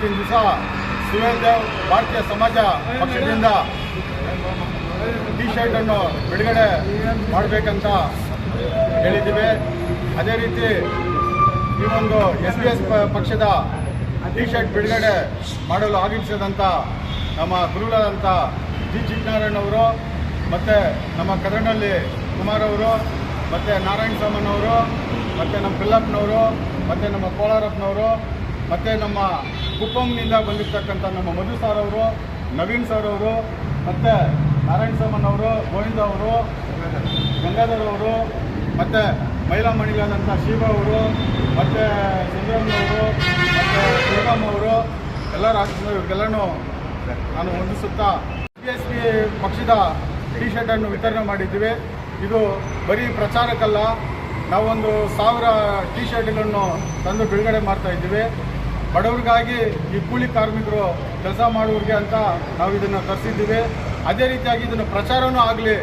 ಇವತ್ತಿನ ದಿವಸ ಸುಹೇಲ್ ದೇವ್ ಭಾರತೀಯ ಸಮಾಜ ಪಕ್ಷದಿಂದ ಟಿ ಶರ್ಟನ್ನು ಬಿಡುಗಡೆ ಮಾಡಬೇಕಂತ ಹೇಳಿದ್ದೀವಿ. ಅದೇ ರೀತಿ ಈ ಒಂದು SBS ಪಕ್ಷದ ಟಿ ಶರ್ಟ್ ಬಿಡುಗಡೆ ಮಾಡಲು ಆಗಮಿಸಿದಂಥ ನಮ್ಮ ಗುರುಗಳಾದಂಥ ಜಿ ಚಿಕ್ಕನಾರಾಯಣವರು ಮತ್ತು ನಮ್ಮ ಕದರನಹಳ್ಳಿ ಕುಮಾರ್ ಅವರು ಮತ್ತು ನಾರಾಯಣ ಸಾಮಣ್ಣವರು ಮತ್ತು ನಮ್ಮ ಪಿಲ್ಲಪ್ಪನವರು ಮತ್ತು ನಮ್ಮ ಕೋಲಾರಪ್ಪನವರು ಮತ್ತು ನಮ್ಮ ಕುಪ್ಪಂನಿಂದ ಬಂದಿರ್ತಕ್ಕಂಥ ನಮ್ಮ ಮಧು ಸರ್ ಅವರು, ನವೀನ್ ಸರ್ ಅವರು, ಮತ್ತು ನಾರಾಯಣ ಸಾಮಣ್ಣವರು, ಗೋವಿಂದ ಅವರು, ಗಂಗಾಧರ್ ಅವರು, ಮತ್ತು ಮಹಿಳಾ ಮಣಿಗಳಾದಂಥ ಶಿವ ಅವರು, ಮತ್ತು ಚಂದ್ರಮ್ಮನವರು, ಮತ್ತು ದುರ್ಗಮ್ಮ ಅವರು ಎಲ್ಲ ಇವ್ರಿಗೆಲ್ಲನೂ ನಾನು ವಂದಿಸುತ್ತಾ BSP ಪಕ್ಷದ ಟಿ ಶರ್ಟನ್ನು ವಿತರಣೆ ಮಾಡಿದ್ದೀವಿ. ಇದು ಬರೀ ಪ್ರಚಾರಕ್ಕಲ್ಲ, ನಾವೊಂದು 1000 ಟಿ ಶರ್ಟ್ಗಳನ್ನು ತಂದು ಬಿಡುಗಡೆ ಮಾಡ್ತಾ ಇದ್ದೀವಿ. ಬಡವರಿಗಾಗಿ, ಈ ಕೂಲಿ ಕಾರ್ಮಿಕರು ಕೆಲಸ ಮಾಡುವವ್ರಿಗೆ ಅಂತ ನಾವು ಇದನ್ನು ತರಿಸಿದ್ದೀವಿ. ಅದೇ ರೀತಿಯಾಗಿ ಇದನ್ನು ಪ್ರಚಾರನೂ ಆಗಲಿ,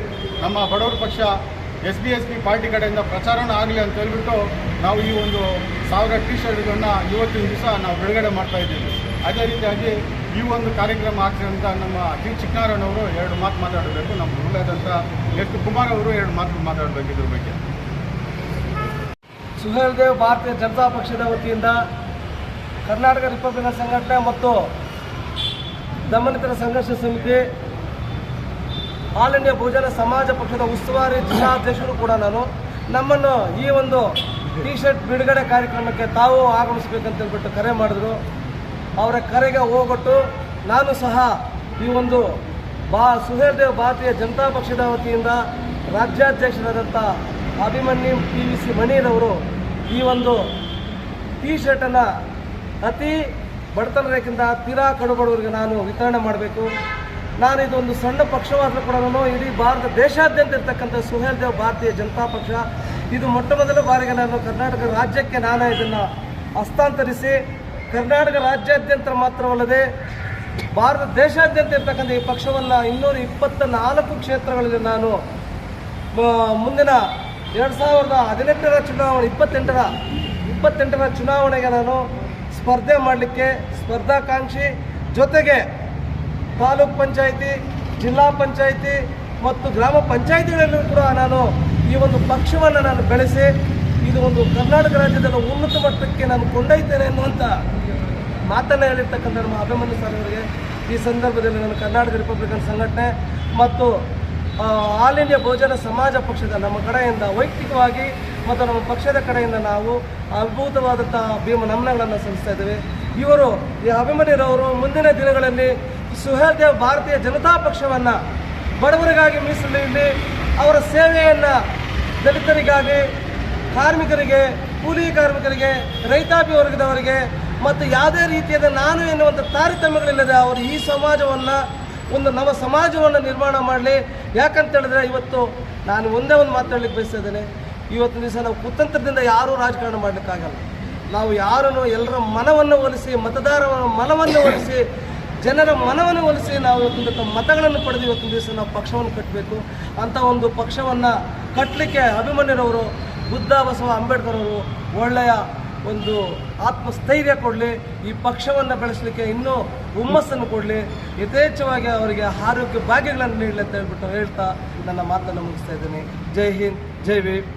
ನಮ್ಮ ಬಡವರ ಪಕ್ಷ SBSP ಪಾರ್ಟಿ ಕಡೆಯಿಂದ ಪ್ರಚಾರನೂ ಆಗಲಿ ಅಂತ ಹೇಳ್ಬಿಟ್ಟು ನಾವು ಈ ಒಂದು 1000 ಟಿ ಶರ್ಟ್ಗಳನ್ನು ಇವತ್ತಿನ ದಿವಸ ನಾವು ಬಿಡುಗಡೆ ಮಾಡ್ತಾ ಇದ್ದೀವಿ. ಅದೇ ರೀತಿಯಾಗಿ ಈ ಒಂದು ಕಾರ್ಯಕ್ರಮ ಆಗ್ತಿರೋಂಥ ನಮ್ಮ ಜಿ ಚಿಕ್ಕನಾರಾಯಣವರು 2 ಮಾತು ಮಾತಾಡಬೇಕು, ನಮ್ಮ ಗುರುಗಳಾದಂಥ ಎಸ್ ಕುಮಾರ್ ಅವರು 2 ಮಾತು ಮಾತಾಡಬೇಕು ಇದ್ರ ಬಗ್ಗೆ. ಸುಹೇಲ್ ದೇವ್ ಭಾರತೀಯ ಜನತಾ ಪಕ್ಷದ ವತಿಯಿಂದ ಕರ್ನಾಟಕ ರಿಪಬ್ಲಿಕನ್ ಸಂಘಟನೆ ಮತ್ತು ದಮನಿತರ ಸಂಘರ್ಷ ಸಮಿತಿ, ಆಲ್ ಇಂಡಿಯಾ ಬಹುಜನ ಸಮಾಜ ಪಕ್ಷದ ಉಸ್ತುವಾರಿ ಜಿಲ್ಲಾಧ್ಯಕ್ಷರು ಕೂಡ ನಮ್ಮನ್ನು ಈ ಒಂದು ಟಿ ಶರ್ಟ್ ಬಿಡುಗಡೆ ಕಾರ್ಯಕ್ರಮಕ್ಕೆ ತಾವು ಆಗಮಿಸಬೇಕಂತ ಹೇಳ್ಬಿಟ್ಟು ಕರೆ ಮಾಡಿದ್ರು. ಅವರ ಕರೆಗೆ ಹೋಗೊಟ್ಟು ನಾನು ಸಹ ಈ ಒಂದು ಸುಹೇಲ್ ದೇವ್ ಭಾರತೀಯ ಜನತಾ ಪಕ್ಷದ ವತಿಯಿಂದ ರಾಜ್ಯಾಧ್ಯಕ್ಷರಾದಂಥ ಅಭಿಮನ್ಯು PVC ಮಣಿರವರು ಈ ಒಂದು ಟಿ ಶರ್ಟನ್ನು ಅತಿ ಬಡತನ ರೇಖೆಯಿಂದ ತೀರಾ ಕಡುಬಡವರಿಗೆ ನಾನು ವಿತರಣೆ ಮಾಡಬೇಕು. ನಾನು ಇದೊಂದು ಸಣ್ಣ ಪಕ್ಷವಾದರೂ ಕೂಡ ಇಡೀ ಭಾರತ ದೇಶಾದ್ಯಂತ ಇರ್ತಕ್ಕಂಥ ಸುಹೇಲ್ ದೇವ್ ಭಾರತೀಯ ಜನತಾ ಪಕ್ಷ ಇದು ಮೊಟ್ಟ ಮೊದಲ ಬಾರಿಗೆ ನಾನು ಕರ್ನಾಟಕ ರಾಜ್ಯಕ್ಕೆ ನಾನು ಇದನ್ನು ಹಸ್ತಾಂತರಿಸಿ ಕರ್ನಾಟಕ ರಾಜ್ಯಾದ್ಯಂತ ಮಾತ್ರವಲ್ಲದೆ ಭಾರತ ದೇಶಾದ್ಯಂತ ಇರ್ತಕ್ಕಂಥ ಈ ಪಕ್ಷವನ್ನು 224 ಕ್ಷೇತ್ರಗಳಲ್ಲಿ ನಾನು ಮುಂದಿನ 2018ರ ಚುನಾವಣೆ 28ರ ಚುನಾವಣೆಗೆ ನಾನು ಸ್ಪರ್ಧೆ ಮಾಡಲಿಕ್ಕೆ ಸ್ಪರ್ಧಾಕಾಂಕ್ಷಿ, ಜೊತೆಗೆ ತಾಲೂಕ್ ಪಂಚಾಯಿತಿ, ಜಿಲ್ಲಾ ಪಂಚಾಯಿತಿ ಮತ್ತು ಗ್ರಾಮ ಪಂಚಾಯಿತಿಗಳಲ್ಲೂ ಕೂಡ ನಾನು ಈ ಒಂದು ಪಕ್ಷವನ್ನು ನಾನು ಬೆಳೆಸಿ ಇದು ಒಂದು ಕರ್ನಾಟಕ ರಾಜ್ಯದ ಉನ್ನತ ಮಟ್ಟಕ್ಕೆ ನಾನು ಕೊಂಡೊಯ್ತೇನೆ ಎನ್ನುವಂಥ ಮಾತನ್ನು ಹೇಳಿರ್ತಕ್ಕಂಥ ನಮ್ಮ ಅಭಿಮನ್ಯು ಸರ್ ಅವರಿಗೆ ಈ ಸಂದರ್ಭದಲ್ಲಿ ನಾನು ಕರ್ನಾಟಕ ರಿಪಬ್ಲಿಕನ್ ಸಂಘಟನೆ ಮತ್ತು ಆಲ್ ಇಂಡಿಯಾ ಬಹುಜನ ಸಮಾಜ ಪಕ್ಷದ ನಮ್ಮ ಕಡೆಯಿಂದ ವೈಯಕ್ತಿಕವಾಗಿ ಮತ್ತು ನಮ್ಮ ಪಕ್ಷದ ಕಡೆಯಿಂದ ನಾವು ಅದ್ಭುತವಾದಂಥ ನಮನಗಳನ್ನು ಸಲ್ಲಿಸ್ತಾ ಇದ್ದೇವೆ. ಇವರು ಈ ಅಭಿಮನ್ಯುರವರು ಮುಂದಿನ ದಿನಗಳಲ್ಲಿ ಸುಹೇಲ್ ದೇವ್ ಭಾರತೀಯ ಜನತಾ ಪಕ್ಷವನ್ನು ಬಡವರಿಗಾಗಿ ಮೀಸಲಿಡಲಿ, ಅವರ ಸೇವೆಯನ್ನು ದಲಿತರಿಗಾಗಿ, ಕಾರ್ಮಿಕರಿಗೆ, ಕೂಲಿ ಕಾರ್ಮಿಕರಿಗೆ, ರೈತಾಪಿ ವರ್ಗದವರಿಗೆ ಮತ್ತು ಯಾವುದೇ ರೀತಿಯಾದ ನಾನು ಎನ್ನುವಂಥ ತಾರತಮ್ಯಗಳಿಲ್ಲದೆ ಅವರು ಈ ಸಮಾಜವನ್ನು ನಮ್ಮ ಸಮಾಜವನ್ನು ನಿರ್ಮಾಣ ಮಾಡಲಿ. ಯಾಕಂತ ಹೇಳಿದ್ರೆ ಇವತ್ತು ನಾನು ಒಂದೇ ಒಂದು ಮಾತಾಡಲಿಕ್ಕೆ ಬಯಸ್ತಾ ಇದ್ದೇನೆ. ಇವತ್ತಿನ ದಿವಸ ನಾವು ಕುತಂತ್ರದಿಂದ ಯಾರೂ ರಾಜಕಾರಣ ಮಾಡಲಿಕ್ಕಾಗಲ್ಲ. ನಾವು ಯಾರನ್ನು ಎಲ್ಲರ ಮನವನ್ನು ಒಲಿಸಿ, ಮತದಾರರ ಮನವನ್ನು ಒಲಿಸಿ, ಜನರ ಮನವನ್ನು ಒಲಿಸಿ ನಾವು ಇವತ್ತಿನ ಮತಗಳನ್ನು ಪಡೆದು ಇವತ್ತಿನ ದಿವಸ ನಾವು ಪಕ್ಷವನ್ನು ಕಟ್ಟಬೇಕು. ಅಂಥ ಒಂದು ಪಕ್ಷವನ್ನು ಕಟ್ಟಲಿಕ್ಕೆ ಅಭಿಮನ್ಯುರವರು, ಬುದ್ಧ ಬಸವ ಅಂಬೇಡ್ಕರ್ ಅವರು ಒಳ್ಳೆಯ ಒಂದು ಆತ್ಮಸ್ಥೈರ್ಯ ಕೊಡಲಿ, ಈ ಪಕ್ಷವನ್ನು ಬೆಳೆಸಲಿಕ್ಕೆ ಇನ್ನೂ ಹುಮ್ಮಸ್ಸನ್ನು ಕೊಡಲಿ, ಯಥೇಚ್ಛವಾಗಿ ಅವರಿಗೆ ಆರೋಗ್ಯ ಭಾಗ್ಯಗಳನ್ನು ನೀಡಲಿ ಅಂತ ಹೇಳ್ಬಿಟ್ಟು ಹೇಳ್ತಾ ನನ್ನ ಮಾತನ್ನು ಮುಗಿಸ್ತಾ ಇದ್ದೀನಿ. ಜೈ ಹಿಂದ್, ಜೈ ಭೀಮ್.